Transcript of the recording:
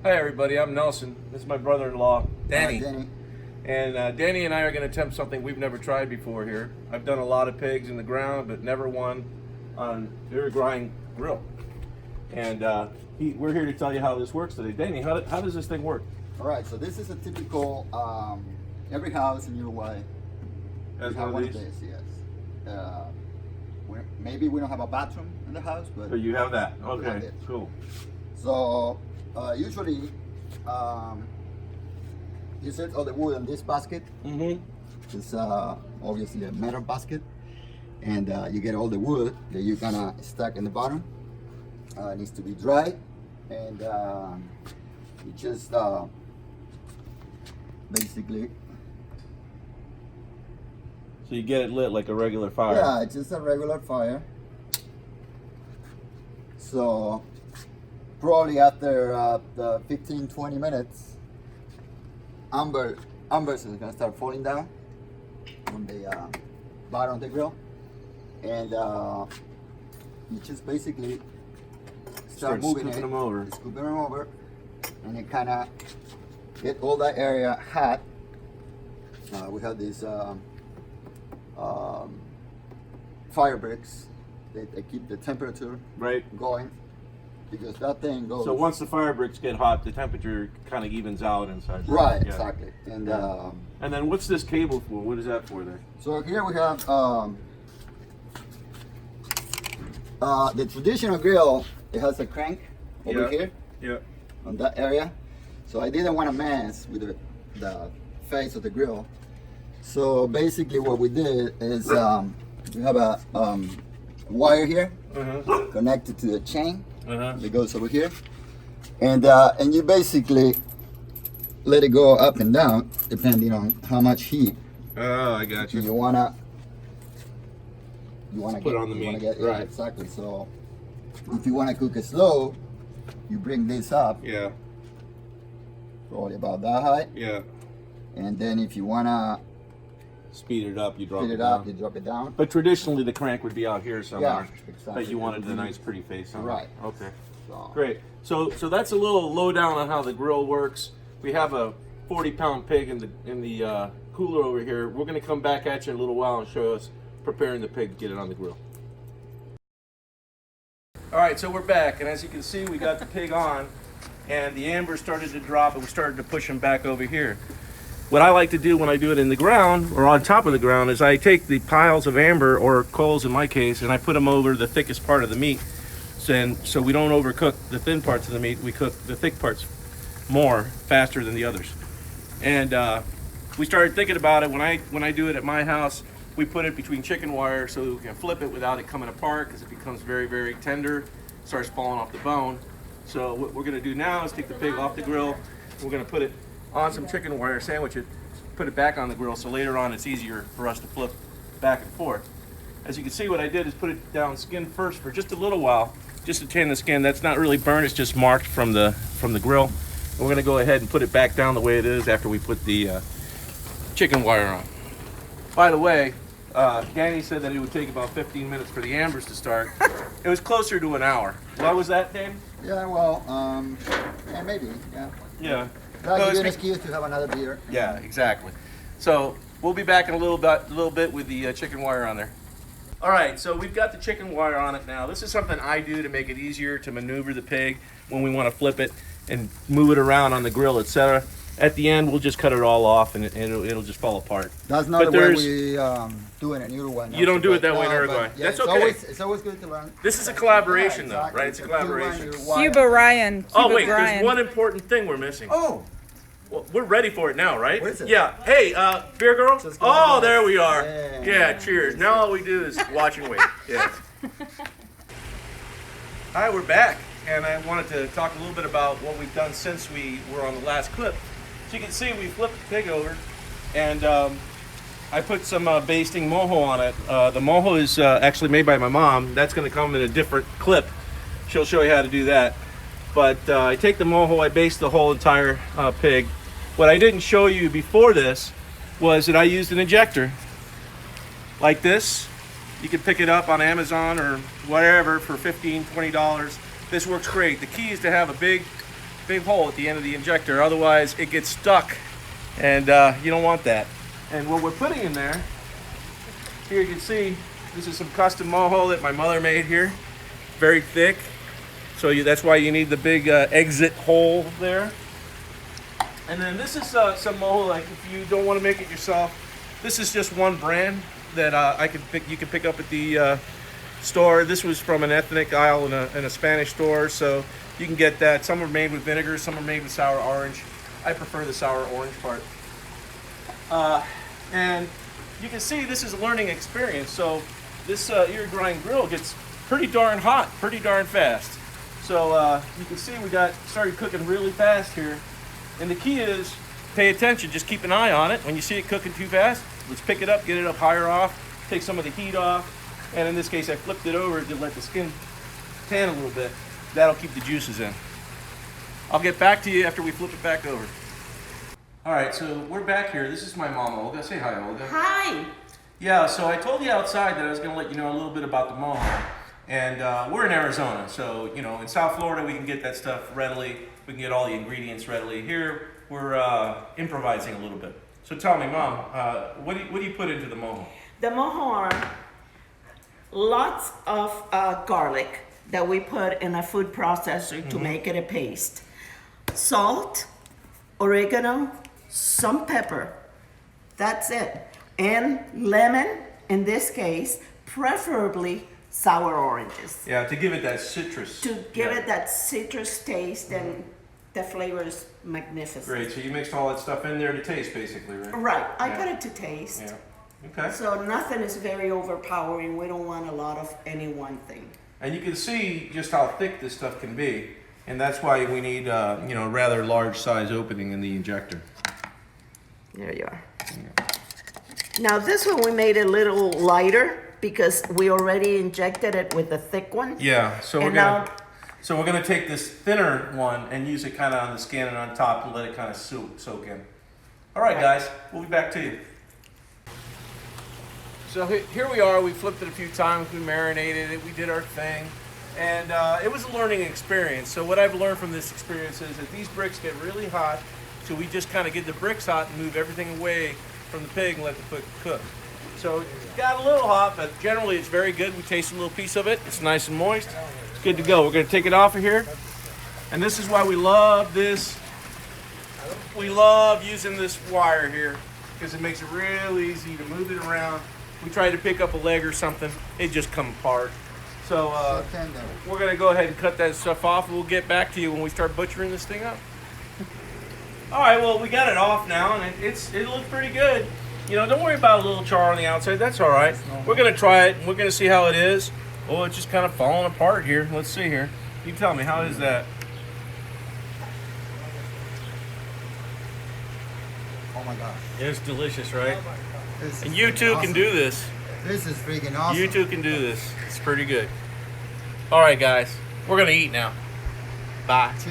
Hi everybody, I'm Nelson. This is my brother-in-law, Danny. Hi, Danny. And Danny and I are going to attempt something we've never tried before here. I've done a lot of pigs in the ground, but never one on Uruguay grill. And we're here to tell you how this works today. Danny, how does this thing work? All right, so this is a typical, every house in Uruguay Has have one of these, these? yes. Maybe we don't have a bathroom in the house, but So you have that. we have Okay, it. cool. So usually you set all the wood in this basket. Mm-hmm. It's obviously a metal basket, and you get all the wood that you're gonna stack in the bottom. It needs to be dry, and you just basically, So you get it lit like a regular fire. yeah, it's just a regular fire. So probably after the 15-20 minutes, embers is gonna start falling down on the bottom of the grill, and you just basically start moving scooping it, them over. scooping them over, and it kind of get all that area hot. We have these fire bricks that keep the temperature Right. going, because that thing goes. So once the fire bricks get hot, the temperature kind of evens out inside. Right, Yeah. exactly. And And then what's this cable for? What is that for there? so here we have the traditional grill. It has a crank over Yeah. here Yeah. on that area. So I didn't want to mess with the face of the grill. So basically what we did is we have a wire here Uh-huh. connected to the chain Uh-huh. that goes over here. And you basically let it go up and down depending on how much heat Oh, I got you wanna Put get, on the you wanna meat, get, yeah, right. exactly. So if you wanna cook it slow, you bring this up Yeah. probably about that height, Yeah. and then if you wanna Speed it up, you drop speed it it down. up, you drop it down. But traditionally, the crank would be out here somewhere. Yeah, exactly. But you wanted the nice, pretty face on it. Right. Okay. So, Great. So that's a little lowdown on how the grill works. We have a 40-pound pig in the cooler over here. We're going to come back at you in a little while and show us preparing the pig to get it on the grill. All right, so we're back, and as you can see, we got the pig on, and the amber started to drop, and we started to push him back over here. What I like to do when I do it in the ground, or on top of the ground, is I take the piles of amber, or coals in my case, and I put them over the thickest part of the meat. So we don't overcook the thin parts of the meat. We cook the thick parts faster than the others. And we started thinking about it when I do it at my house. We put it between chicken wire so we can flip it without it coming apart, because it becomes very, very tender, starts falling off the bone. So what we're going to do now is take the pig off the grill. We're going to put it on some chicken wire, sandwich it, put it back on the grill, so later on it's easier for us to flip back and forth. As you can see, what I did is put it down skin first for just a little while, just to tan the skin. That's not really burnt, it's just marked from the grill. And we're going to go ahead and put it back down the way it is after we put the chicken wire on. By the way, Danny said that it would take about 15 minutes for the ambers to start. It was closer to an hour. Why was that, Danny? yeah, well, yeah, maybe, yeah. Yeah. That'll No, give you an it's- excuse to have another beer. Yeah, exactly. So we'll be back in a little bit with the chicken wire on there. All right, so we've got the chicken wire on it now. This is something I do to make it easier to maneuver the pig when we want to flip it and move it around on the grill, etc. At the end, we'll just cut it all off and it'll just fall apart. That's not But the way there's- we do it in Uruguay. You don't do it that way in No, Uruguay. but, yeah, That's it's okay. It's always good to learn. This is a collaboration, Yeah, though, exactly. right? It's a If you learn collaboration. your wire- Cuba Ryan. Oh, Cuba wait, Ryan. there's one important thing we're missing. Oh, Well, we're ready for it now, right? What is it? Yeah. Hey, beer girl? Just go Oh, on. there we are. Yeah. Yeah, cheers. Now all we do is watch and wait. Yeah. Hi, we're back, and I wanted to talk a little bit about what we've done since we were on the last clip. So you can see we flipped the pig over, and I put some basting mojo on it. The mojo is actually made by my mom. That's going to come in a different clip. She'll show you how to do that. But I take the mojo, I baste the whole entire pig. What I didn't show you before this was that I used an injector like this. You can pick it up on Amazon or whatever for $15, $20. This works great. The key is to have a big big hole at the end of the injector. Otherwise, it gets stuck, and you don't want that. And what we're putting in there, here you can see, this is some custom Mojo that my mother made here. Very thick. So that's why you need the big exit hole there. And then this is some Mojo, like if you don't want to make it yourself, this is just one brand that you can pick up at the store. This was from an ethnic aisle in a Spanish store, so you can get that. Some are made with vinegar, some are made with sour orange. I prefer the sour orange part. And you can see this is a learning experience. So this Uruguayan grill gets pretty darn hot, pretty darn fast. So you can see we started cooking really fast here. And the key is pay attention, just keep an eye on it. When you see it cooking too fast, let's pick it up, get it up higher off, take some of the heat off. And in this case, I flipped it over to let the skin tan a little bit. That'll keep the juices in. I'll get back to you after we flip it back over. All right, so we're back here. This is my mom, Olga. Say hi, Olga. Hi. Yeah, so I told you outside that I was going to let you know a little bit about the Mojo. And we're in Arizona, so, in South Florida, we can get that stuff readily. We can get all the ingredients readily. Here, we're improvising a little bit. So tell me, Mom, what do you put into the Mojo? The Mojo are lots of garlic that we put in a food processor to make it a paste. Salt, oregano, some pepper. That's it. And lemon, in this case, preferably sour oranges. Yeah, to give it that citrus. To give it that citrus taste, and the flavor is magnificent. Great, so you mixed all that stuff in there to taste, basically, right? Right, I put it to taste. Yeah, okay. So nothing is very overpowering. We don't want a lot of any one thing. And you can see just how thick this stuff can be. And that's why we need, a rather large size opening in the injector. There you are. Now this one we made a little lighter because we already injected it with the thick one. Yeah, so we're gonna take this thinner one and use it kind of on the skin and on top and let it kind of soak in. All right, guys, we'll be back to you. So here we are. We flipped it a few times. We marinated it. We did our thing, and it was a learning experience. So what I've learned from this experience is that these bricks get really hot. So we just kind of get the bricks hot and move everything away from the pig and let the pig cook. So it got a little hot, but generally it's very good. We taste a little piece of it. It's nice and moist. It's good to go. We're going to take it off of here. And this is why we love this. We love using this wire here because it makes it real easy to move it around. We try to pick up a leg or something, it just comes apart. So we're going to go ahead and cut that stuff off, and we'll get back to you when we start butchering this thing up. All right, well, we got it off now, and it looks pretty good. Don't worry about a little char on the outside. That's all right. We're going to try it, and we're going to see how it is. Oh, it's just kind of falling apart here. Let's see here. You tell me, how is that? Oh my gosh. It's delicious, right? This And is you too awesome. can do this. This is freaking awesome. You too can do this. It's pretty good. All right, guys. We're going to eat now. Bye. Cheers.